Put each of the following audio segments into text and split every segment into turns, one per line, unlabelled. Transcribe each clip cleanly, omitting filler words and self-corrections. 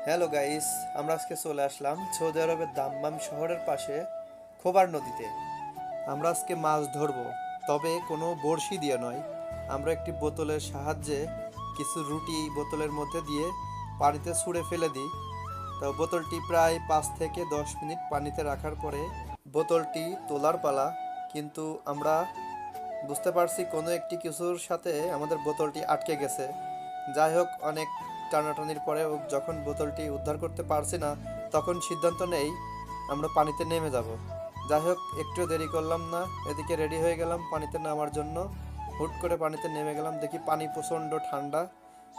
Hello guys, আমরা আজকে চলে আসলাম সৌদি আরবের দাম্মাম শহরের পাশে খোবার নদীতে। আমরা আজকে মাছ ধরবো, তবে কোনো বড়শি দিয়ে নয়। আমরা একটি বোতলের সাহায্যে কিছু রুটি বোতলের মধ্যে দিয়ে পানিতে ছুঁড়ে ফেলে দিই। তো বোতলটি প্রায় 5 থেকে 10 মিনিট পানিতে রাখার পরে বোতলটি তোলার পালা। কিন্তু আমরা বুঝতে পারছি কোনো একটি কিছুর সাথে আমাদের বোতলটি আটকে গেছে। যাই হোক, অনেক টানাটানির পরে যখন বোতলটি উদ্ধার করতে পারছি না, তখন সিদ্ধান্ত নেই আমরা পানিতে নেমে যাব। যাই হোক, একটু দেরি করলাম না, এদিকে রেডি হয়ে গেলাম পানিতে নামার জন্য। হুট করে পানিতে নেমে গেলাম, দেখি পানি প্রচণ্ড ঠান্ডা।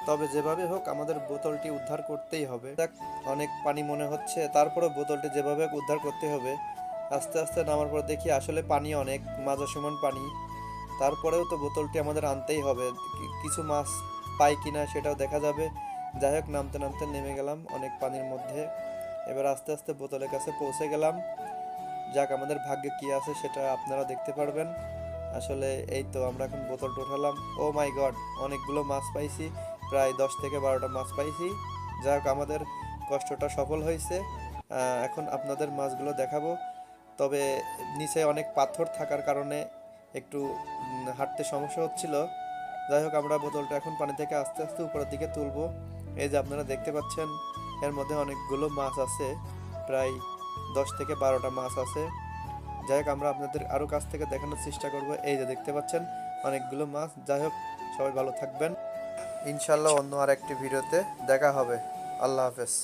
তবে যেভাবে হোক আমাদের বোতলটি উদ্ধার করতেই হবে। দেখ, অনেক পানি মনে হচ্ছে, তারপরে বোতলটি যেভাবে হোক উদ্ধার করতে হবে। আস্তে আস্তে নামার পর দেখি আসলে পানি অনেক, মাজা সমান পানি। তারপরেও তো বোতলটি আমাদের আনতেই হবে। কিছু মাছ পাই কিনা সেটাও দেখা যাবে। যাই হোক, নামতে নামতে নেমে গেলাম অনেক পানির মধ্যে। এবার আস্তে আস্তে বোতলের কাছে পৌঁছে গেলাম। যাক, আমাদের ভাগ্যে কি আছে সেটা আপনারা দেখতে পারবেন। আসলে এই তো আমরা এখন বোতলটা উঠালাম। ও মাই গড, অনেকগুলো মাছ পাইছি, প্রায় 10 থেকে 12টা মাছ পাইছি। যাক, আমাদের কষ্টটা সফল হয়েছে। এখন আপনাদের মাছগুলো দেখাবো। তবে নিচে অনেক পাথর থাকার কারণে একটু হাঁটতে সমস্যা হচ্ছিল। যাই হোক, আমরা বোতলটা এখন পানি থেকে আস্তে আস্তে উপরের দিকে তুলবো। এই যে আপনারা দেখতে পাচ্ছেন, এর মধ্যে অনেকগুলো মাছ আছে, প্রায় 10 থেকে 12টা মাছ আছে। যাই হোক, আমরা আপনাদের আরও কাছ থেকে দেখানোর চেষ্টা করব। এই যে দেখতে পাচ্ছেন অনেকগুলো মাছ। যাই হোক, সবাই ভালো থাকবেন। ইনশাল্লাহ অন্য আর একটি ভিডিওতে দেখা হবে। আল্লাহ হাফেজ।